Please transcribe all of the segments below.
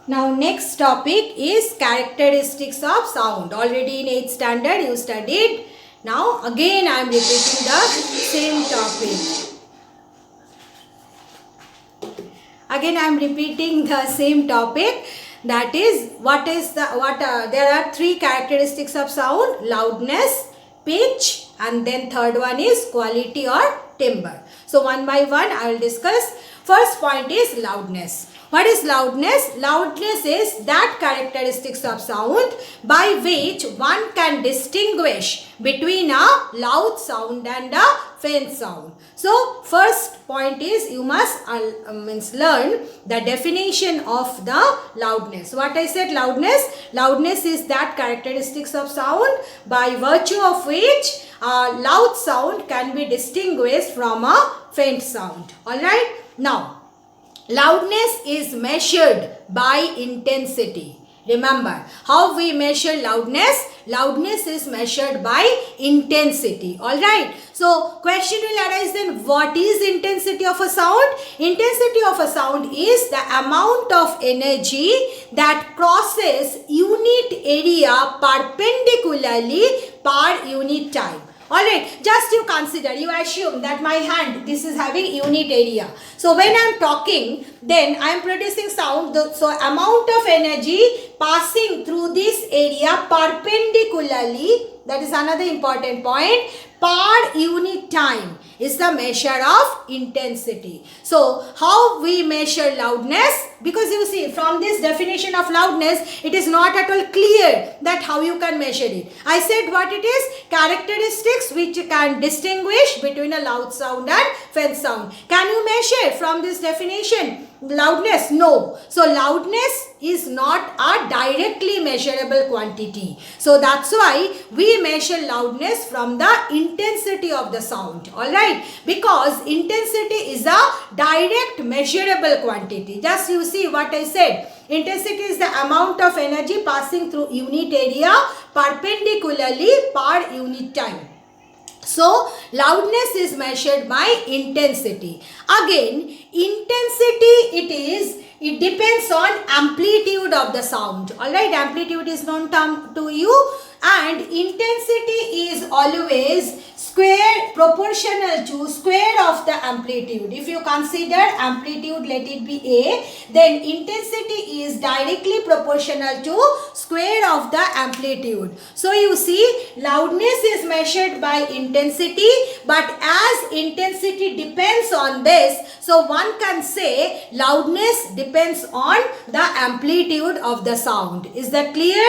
Now next topic is characteristics of sound. Already in 8th standard you studied. Now again I am repeating the same topic. Again I am repeating the same topic. That is there are three characteristics of sound: loudness, pitch, and then third one is quality or timbre. So one by one I will discuss. First point is loudness. What is loudness? Loudness is that characteristics of sound by which one can distinguish between a loud sound and a faint sound. So first point is you must learn the definition of the loudness. What I said, loudness? Loudness is that characteristics of sound by virtue of which a loud sound can be distinguished from a faint sound. Alright? Now, loudness is measured by intensity. Remember, how we measure loudness? Loudness is measured by intensity. Alright. So, question will arise then, what is intensity of a sound? Intensity of a sound is the amount of energy that crosses unit area perpendicularly per unit time. Alright, just you consider, you assume that my hand, this is having unit area. So when I am talking, then I am producing sound. So amount of energy passing through this area perpendicularly, that is another important point, per unit time is the measure of intensity. So how we measure loudness? Because you see, from this definition of loudness, it is not at all clear that how you can measure it. I said what it is? Characteristics which can distinguish between a loud sound and faint sound. Can you measure from this definition loudness? No. So loudness is not a directly measurable quantity. So that's why we measure loudness from the intensity of the sound. Alright. Because intensity is a direct measurable quantity. Just you see what I said. Intensity is the amount of energy passing through unit area perpendicularly per unit time. So, loudness is measured by intensity. Again, intensity it depends on amplitude of the sound. Alright, amplitude is known to you, and intensity is always proportional to square of the amplitude. If you consider amplitude, let it be A, then intensity is directly proportional to square of the amplitude. So you see, loudness is measured by intensity, but as intensity depends on this, so one can say loudness depends on the amplitude of the sound. Is that clear?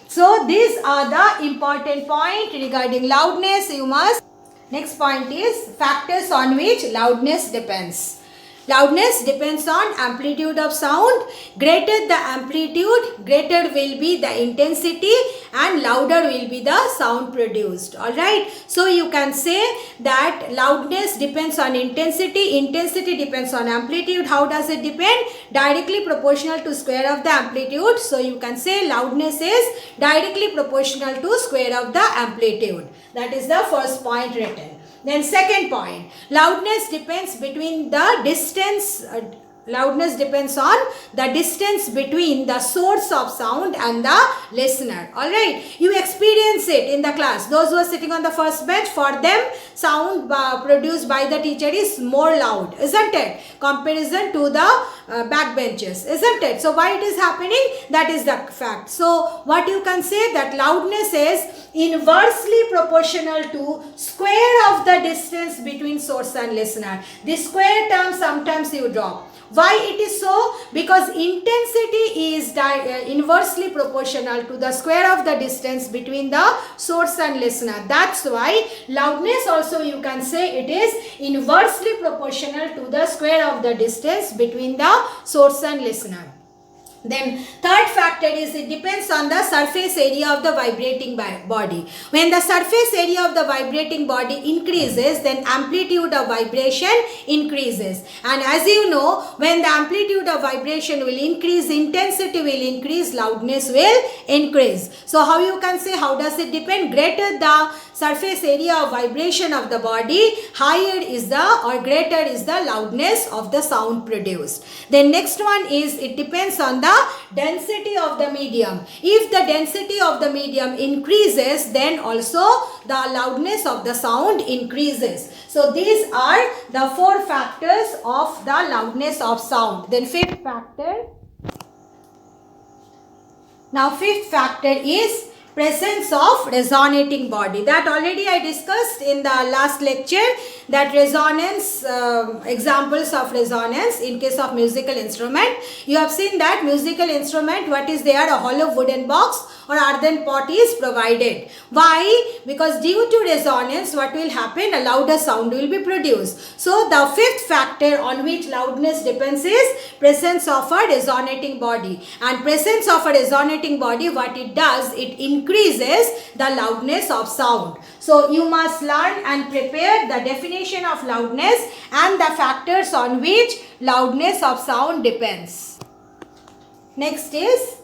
So these are the important points regarding loudness. You must. Next point is factors on which loudness depends. Loudness depends on amplitude of sound. Greater the amplitude, greater will be the intensity, and louder will be the sound produced. Alright. So you can say that loudness depends on intensity. Intensity depends on amplitude. How does it depend? Directly proportional to square of the amplitude. So you can say loudness is directly proportional to square of the amplitude. That is the first point written. Then second point, loudness depends between the distance. Loudness depends on the distance between the source of sound and the listener. Alright, you experience it in the class. Those who are sitting on the first bench, for them sound produced by the teacher is more loud, isn't it? Comparison to the back benches, isn't it? So why it is happening? That is the fact. So what you can say, that loudness is inversely proportional to square of the distance between source and listener. This square term sometimes you drop. Why it is so? Because intensity is inversely proportional to the square of the distance between the source and listener. That's why loudness also you can say it is inversely proportional to the square of the distance between the source and listener. Then third factor is it depends on the surface area of the vibrating body. When the surface area of the vibrating body increases, then amplitude of vibration increases. And as you know, when the amplitude of vibration will increase, intensity will increase, loudness will increase. So how you can say, how does it depend? Greater the surface area of vibration of the body, higher is the or greater is the loudness of the sound produced. Then next one is it depends on the the density of the medium. If the density of the medium increases, then also the loudness of the sound increases. So these are the 4 factors of the loudness of sound. Then fifth factor. Now fifth factor is presence of resonating body. That already I discussed in the last lecture, that resonance, examples of resonance in case of musical instrument. You have seen that musical instrument, what is there? A hollow wooden box or earthen pot is provided. Why? Because due to resonance, what will happen? A louder sound will be produced. So the fifth factor on which loudness depends is presence of a resonating body. And presence of a resonating body, what it does? It increases the loudness of sound. So you must learn and prepare the definition of loudness and the factors on which loudness of sound depends. Next is,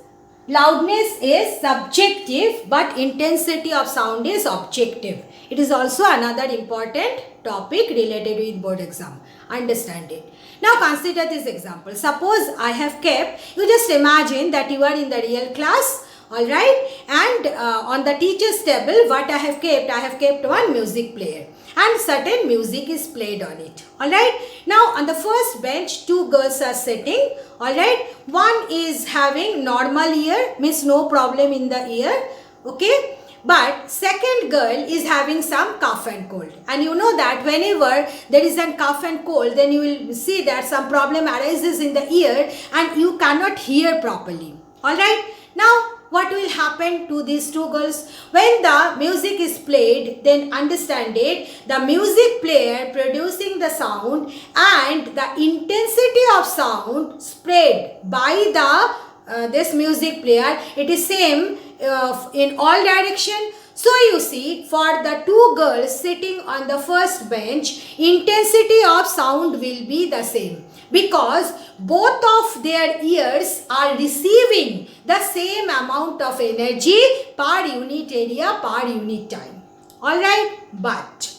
loudness is subjective but intensity of sound is objective. It is also another important topic related with board exam. Understand it. Now consider this example. Suppose I have kept, you just imagine that you are in the real class. Alright, and on the teacher's table, what I have kept one music player and certain music is played on it. Alright, now on the first bench, 2 girls are sitting. Alright, one is having normal ear, means no problem in the ear. Okay, but second girl is having some cough and cold. And you know that whenever there is a cough and cold, then you will see that some problem arises in the ear and you cannot hear properly. Alright, now what will happen to these 2 girls? When the music is played, then understand it, the music player producing the sound and the intensity of sound spread by the this music player, it is same in all direction. So you see, for the 2 girls sitting on the first bench, intensity of sound will be the same, because both of their ears are receiving the same amount of energy per unit area, per unit time. Alright, but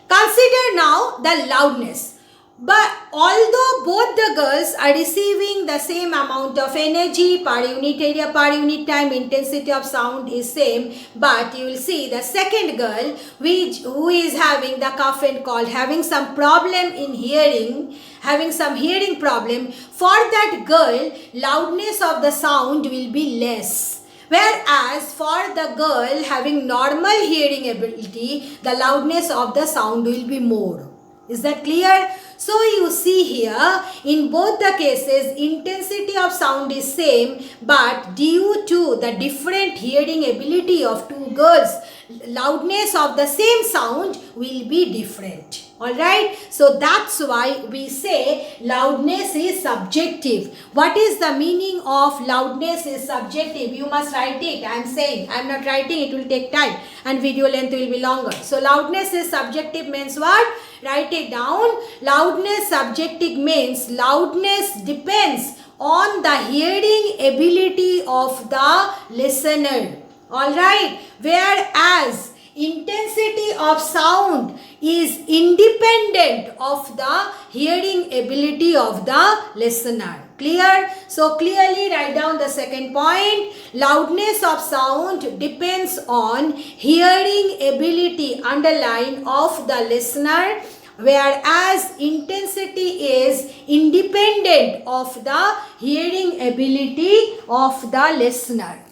consider now the loudness. But although both the girls are receiving the same amount of energy per unit area, per unit time, intensity of sound is same, but you will see the second girl who is having the cough and cold, having some problem in hearing, having some hearing problem, for that girl loudness of the sound will be less. Whereas for the girl having normal hearing ability, the loudness of the sound will be more. Is that clear? So you see here, in both the cases, intensity of sound is same, but due to the different hearing ability of 2 girls, loudness of the same sound will be different. Alright, so that's why we say loudness is subjective. What is the meaning of loudness is subjective? You must write it. I am saying, I am not writing, it will take time and video length will be longer. So loudness is subjective means what? Write it down. Loudness subjective means loudness depends on the hearing ability of the listener. Alright, whereas intensity of sound is independent of the hearing ability of the listener. Clear? So clearly write down the second point. Loudness of sound depends on hearing ability, underline, of the listener, whereas intensity is independent of the hearing ability of the listener.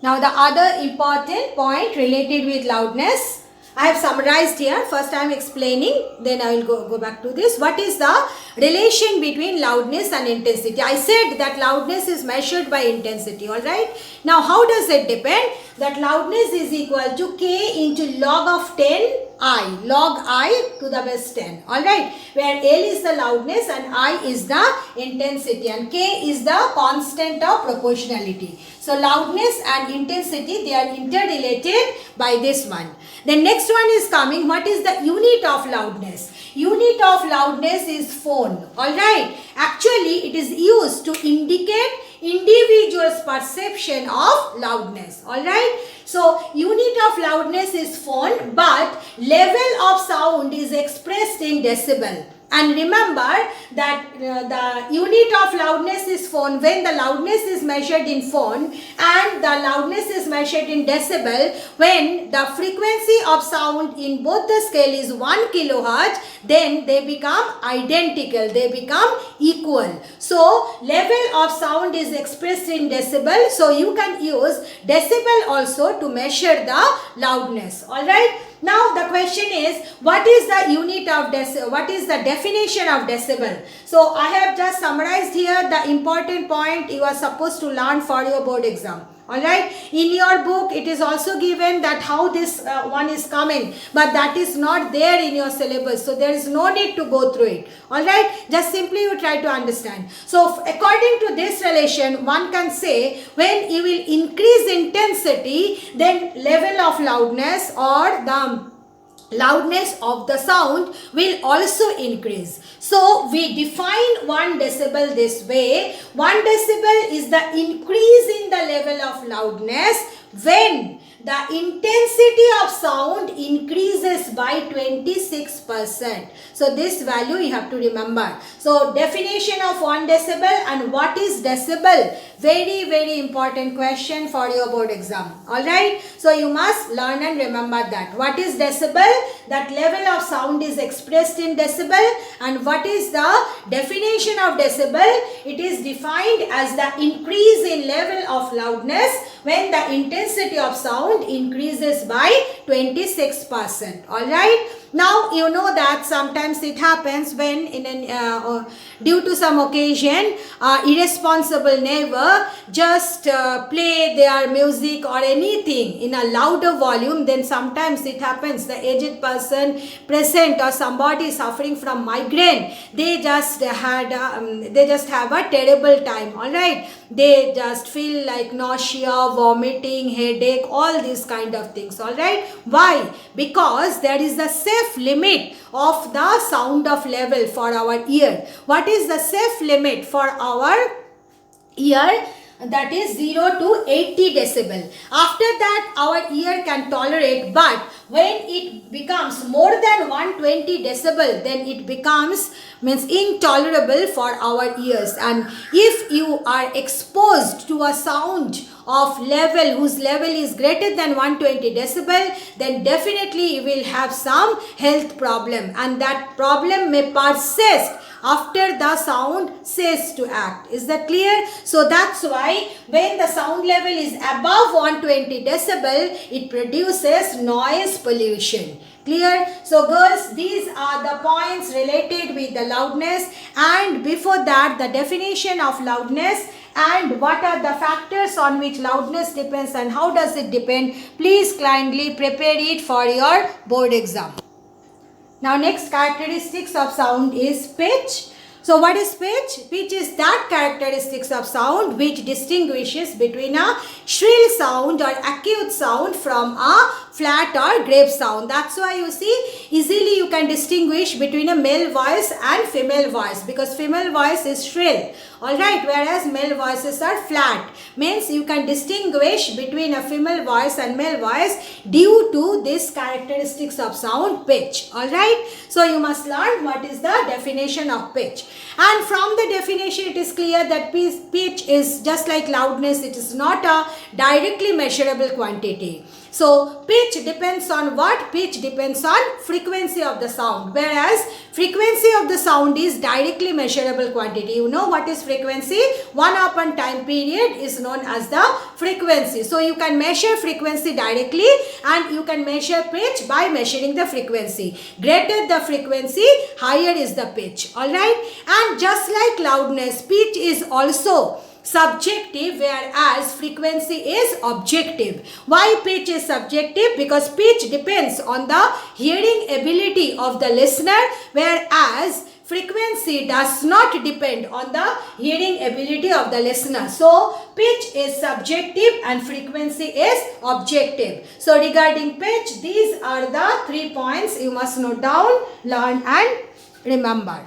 Now the other important point related with loudness, I have summarized here. First I am explaining, then I will go back to this. What is the relation between loudness and intensity? I said that loudness is measured by intensity, alright. Now how does it depend? That loudness is equal to K into log of 10 I, log I to the base 10, alright, where L is the loudness and I is the intensity and K is the constant of proportionality. So loudness and intensity, they are interrelated by this one. The next one is coming, what is the unit of loudness? Unit of loudness is phone, alright. Actually it is used to indicate individual's perception of loudness, alright. So unit of loudness is phone, but level of sound is expressed in decibel. And remember that the unit of loudness is phone. When the loudness is measured in phone and the loudness is measured in decibel, when the frequency of sound in both the scale is 1 kilohertz, then they become identical, they become equal. So level of sound is expressed in decibel, so you can use decibel also to measure the loudness. Alright. Now the question is, what is the unit of decibel? What is the definition of decibel? So I have just summarized here the important point you are supposed to learn for your board exam. Alright, in your book it is also given that how this one is coming, but that is not there in your syllabus, so there is no need to go through it. Alright, just simply you try to understand. So according to this relation, one can say when you will increase intensity, then level of loudness or the loudness of the sound will also increase. So we define 1 decibel this way. 1 decibel is the increase in the level of loudness when the intensity of sound increases by 26%. So this value you have to remember. So definition of 1 decibel and what is decibel? Very important question for your board exam. Alright. So you must learn and remember that. What is decibel? That level of sound is expressed in decibel. And what is the definition of decibel? It is defined as the increase in level of loudness when the intensity of sound increases by 26%. Alright. Now you know that sometimes it happens when in an due to some occasion irresponsible neighbor just play their music or anything in a louder volume, then sometimes it happens the aged person present or somebody suffering from migraine, they just have a terrible time. All right, they just feel like nausea, vomiting, headache, all these kind of things. All right, why? Because there is a safe limit of the sound of level for our ear. What is the safe limit for our ear? That is 0 to 80 decibel. After that our ear can tolerate, but when it becomes more than 120 decibel, then it becomes intolerable for our ears. And if you are exposed to a sound of level whose level is greater than 120 decibel, then definitely you will have some health problem, and that problem may persist after the sound ceases to act. Is that clear? So that's why when the sound level is above 120 decibel, it produces noise pollution. Clear? So girls, these are the points related with the loudness, and before that the definition of loudness and what are the factors on which loudness depends and how does it depend. Please kindly prepare it for your board exam. Now next characteristics of sound is pitch. So what is pitch? Pitch is that characteristics of sound which distinguishes between a shrill sound or acute sound from a flat or grave sound. That's why you see easily you can distinguish between a male voice and female voice, because female voice is shrill. Alright, whereas male voices are flat. Means you can distinguish between a female voice and male voice due to this characteristics of sound, pitch. Alright, so you must learn what is the definition of pitch. And from the definition it is clear that pitch is just like loudness, it is not a directly measurable quantity. So pitch depends on what? Pitch depends on frequency of the sound, whereas frequency of the sound is directly measurable quantity. You know what is frequency? 1 upon time period is known as the frequency. So you can measure frequency directly and you can measure pitch by measuring the frequency. Greater the frequency, higher is the pitch. Alright, and just like loudness, pitch is also subjective, whereas frequency is objective. Why pitch is subjective? Because pitch depends on the hearing ability of the listener, whereas frequency does not depend on the hearing ability of the listener. So pitch is subjective and frequency is objective. So regarding pitch, these are the 3 points you must note down, learn and remember.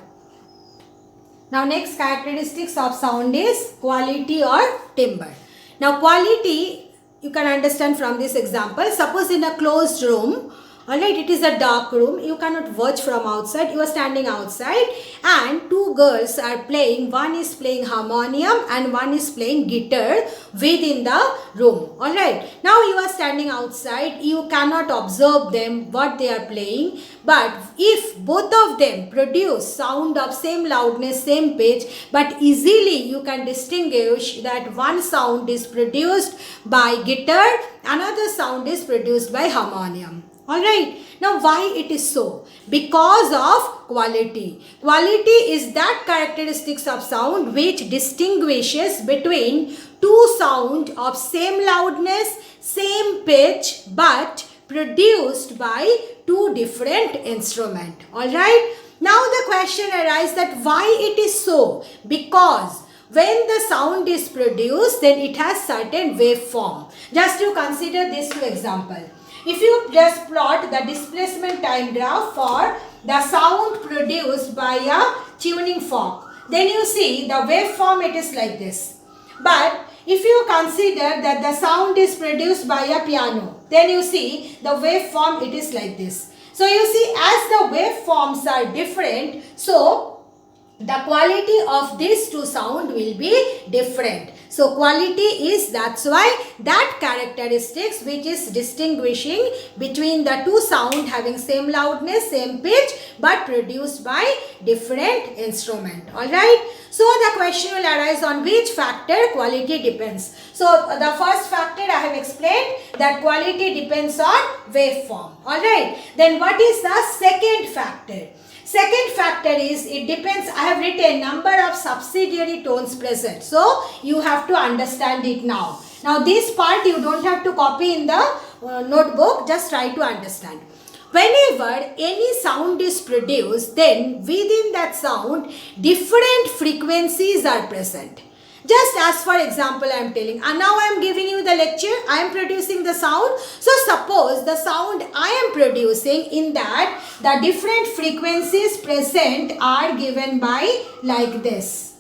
Now next characteristics of sound is quality or timbre. Now quality you can understand from this example. Suppose in a closed room Alright, it is a dark room. You cannot watch from outside. You are standing outside and two girls are playing. One is playing harmonium and one is playing guitar within the room. Alright, now you are standing outside. You cannot observe them what they are playing. But if both of them produce sound of same loudness, same pitch, but easily you can distinguish that one sound is produced by guitar, another sound is produced by harmonium. Alright, now why it is so? Because of quality. Quality is that characteristics of sound which distinguishes between two sound of same loudness, same pitch, but produced by two different instruments. Alright, now the question arises that why it is so? Because when the sound is produced, then it has certain waveform. Just to consider these two examples. If you just plot the displacement time graph for the sound produced by a tuning fork, then you see the waveform it is like this. But if you consider that the sound is produced by a piano, then you see the waveform it is like this. So you see, as the waveforms are different, so the quality of these two sound will be different. So quality is, that's why that characteristics which is distinguishing between the two sound having same loudness, same pitch, but produced by different instrument. Alright. So the question will arise on which factor quality depends. So the first factor I have explained that quality depends on waveform. Alright. Then what is the second factor? Second factor is it depends, I have written number of subsidiary tones present. So you have to understand it now. Now this part you don't have to copy in the notebook, just try to understand. Whenever any sound is produced, then within that sound different frequencies are present. Just as for example I am telling, and now I am giving you the lecture, I am producing the sound. So suppose the sound I am producing, in that the different frequencies present are given by like this.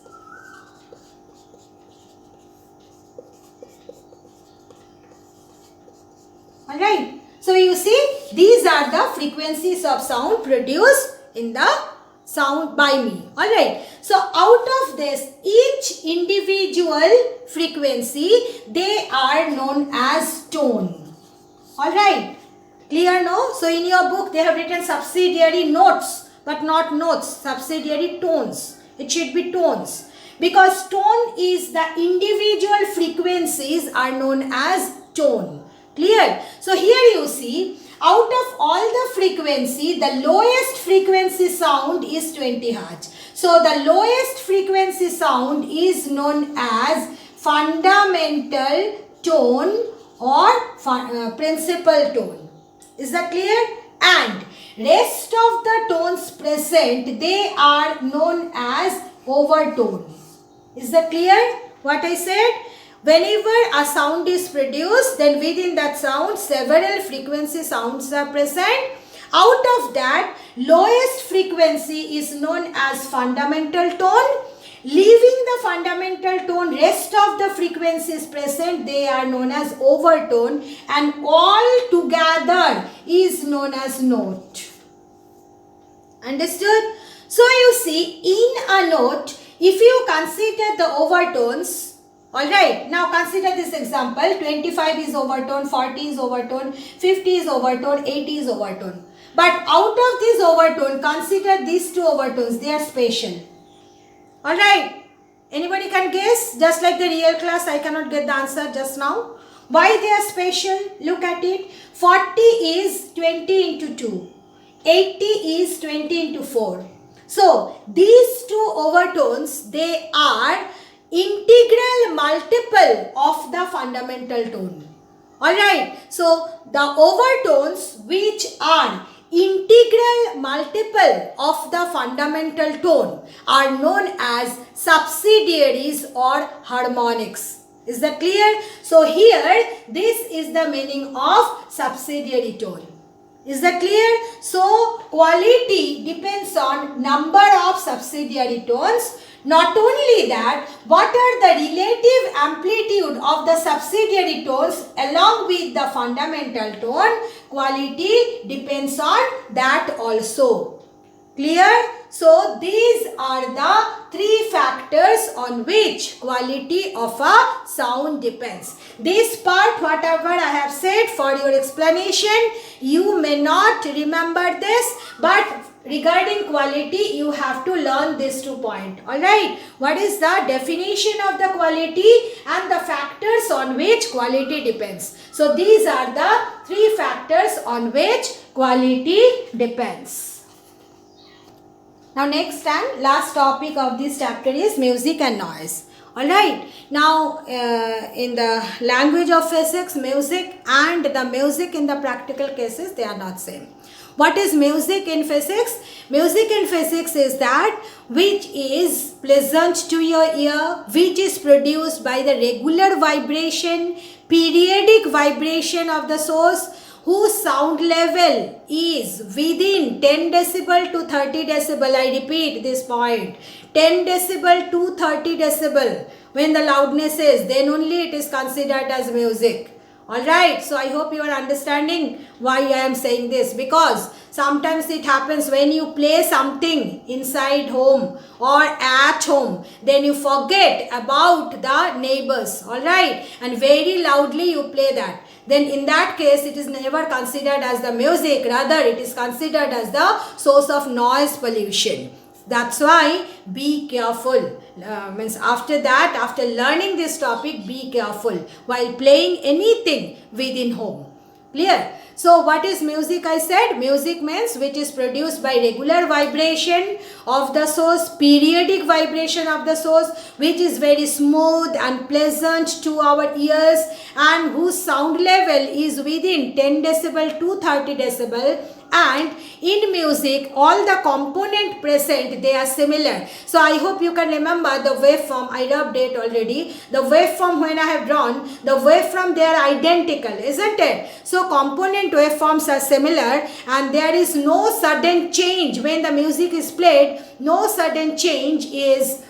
Alright. So you see, these are the frequencies of sound produced in the sound by me. Alright. So out of this, each individual frequency, they are known as tone. Alright. Clear no? So in your book they have written subsidiary notes, but not notes, subsidiary tones. It should be tones. Because tone is the individual frequencies are known as tone. Clear? So here you see, out of all the frequency, the lowest frequency sound is 20 Hz. So the lowest frequency sound is known as fundamental tone or principal tone. Is that clear? And rest of the tones present, they are known as overtone. Is that clear what I said? Whenever a sound is produced, then within that sound several frequency sounds are present. Out of that, lowest frequency is known as fundamental tone. Leaving the fundamental tone, rest of the frequencies present, they are known as overtone, and all together is known as note. Understood? So you see, in a note, if you consider the overtones, alright, now consider this example, 25 is overtone, 40 is overtone, 50 is overtone, 80 is overtone. But out of this overtone, consider these two overtones, they are spatial. Alright, anybody can guess? Just like the real class, I cannot get the answer just now. Why they are spatial? Look at it. 40 is 20 into 2. 80 is 20 into 4. So, these two overtones, they are integral multiple of the fundamental tone. Alright, so the overtones which are integral multiple of the fundamental tone are known as subsidiaries or harmonics. Is that clear? So here, this is the meaning of subsidiary tone. Is that clear? So quality depends on number of subsidiary tones. Not only that, what are the relative amplitude of the subsidiary tones along with the fundamental tone? quality depends on that also. Clear? So these are the three factors on which quality of a sound depends. This part, whatever I have said for your explanation, you may not remember this, but regarding quality, you have to learn these 2 points. Alright, what is the definition of the quality and the factors on which quality depends. So these are the 3 factors on which quality depends. Now next and last topic of this chapter is music and noise. Alright, now in the language of physics, music and the music in the practical cases, they are not same. What is music in physics? Music in physics is that which is pleasant to your ear, which is produced by the regular vibration, periodic vibration of the source, whose sound level is within 10 decibel to 30 decibel. I repeat this point, 10 decibel to 30 decibel. When the loudness is, then only it is considered as music. Alright, so I hope you are understanding why I am saying this, because sometimes it happens when you play something inside home or at home, then you forget about the neighbors, alright, and very loudly you play that. Then in that case, it is never considered as the music, rather it is considered as the source of noise pollution. That's why be careful. Means after that, after learning this topic, be careful while playing anything within home. Clear? So what is music? I said music means which is produced by regular vibration of the source, periodic vibration of the source, which is very smooth and pleasant to our ears, and whose sound level is within 10 decibel to 30 decibel. And in music, all the component present, they are similar. So I hope you can remember the waveform. I rubbed it already. The waveform when I have drawn, the waveform, they are identical, isn't it? So component waveforms are similar, and there is no sudden change when the music is played. No sudden change is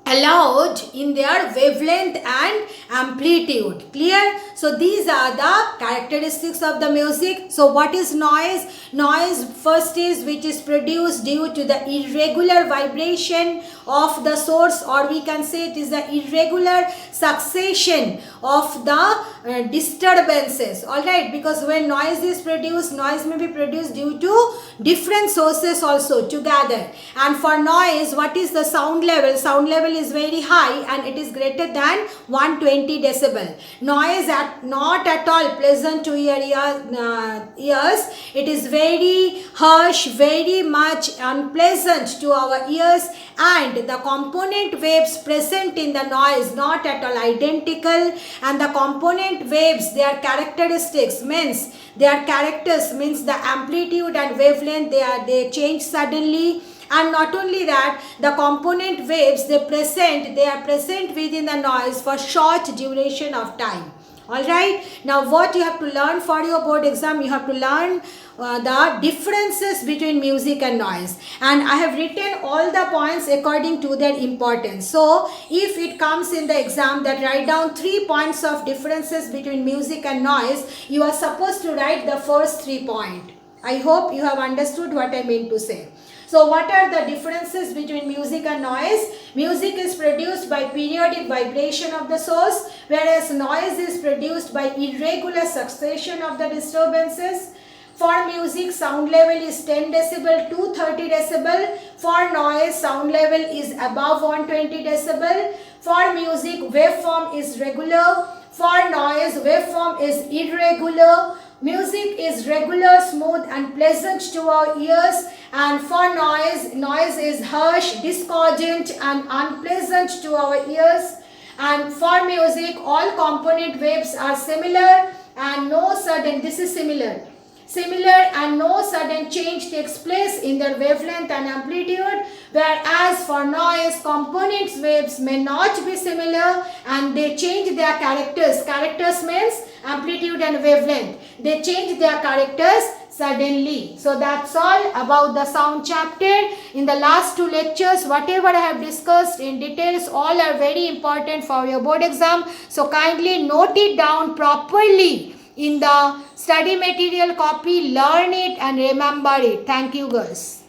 allowed in their wavelength and amplitude. Clear? So these are the characteristics of the music. So what is noise? Noise first is which is produced due to the irregular vibration of the source, or we can say it is the irregular succession of the disturbances. Alright, because when noise is produced, noise may be produced due to different sources also together. And for noise, what is the sound level? Sound level is very high and it is greater than 120 decibel. Noise not at all pleasant to your ears. It is very harsh, very much unpleasant to our ears, and the component waves present in the noise not at all identical, and the component waves, their characteristics means their characters means the amplitude and wavelength, they change suddenly. And not only that, the component waves they are present within the noise for short duration of time. Alright, now what you have to learn for your board exam, you have to learn the differences between music and noise, and I have written all the points according to their importance. So if it comes in the exam that write down 3 points of differences between music and noise, you are supposed to write the first 3 points. I hope you have understood what I mean to say. So what are the differences between music and noise? Music is produced by periodic vibration of the source, whereas noise is produced by irregular succession of the disturbances. For music, sound level is 10 decibel to 30 decibel. For noise, sound level is above 120 decibel. For music, waveform is regular. For noise, waveform is irregular. Music is regular, smooth and pleasant to our ears, and for noise is harsh, discordant and unpleasant to our ears. And for music, all component waves are similar and no sudden, this is similar and no sudden change takes place in their wavelength and amplitude, whereas for noise, components waves may not be similar and they change their characters. Characters means amplitude and wavelength. They change their characters suddenly. So that's all about the sound chapter. In the last 2 lectures, whatever I have discussed in details, all are very important for your board exam. So kindly note it down properly in the study material copy. Learn it and remember it. Thank you, girls.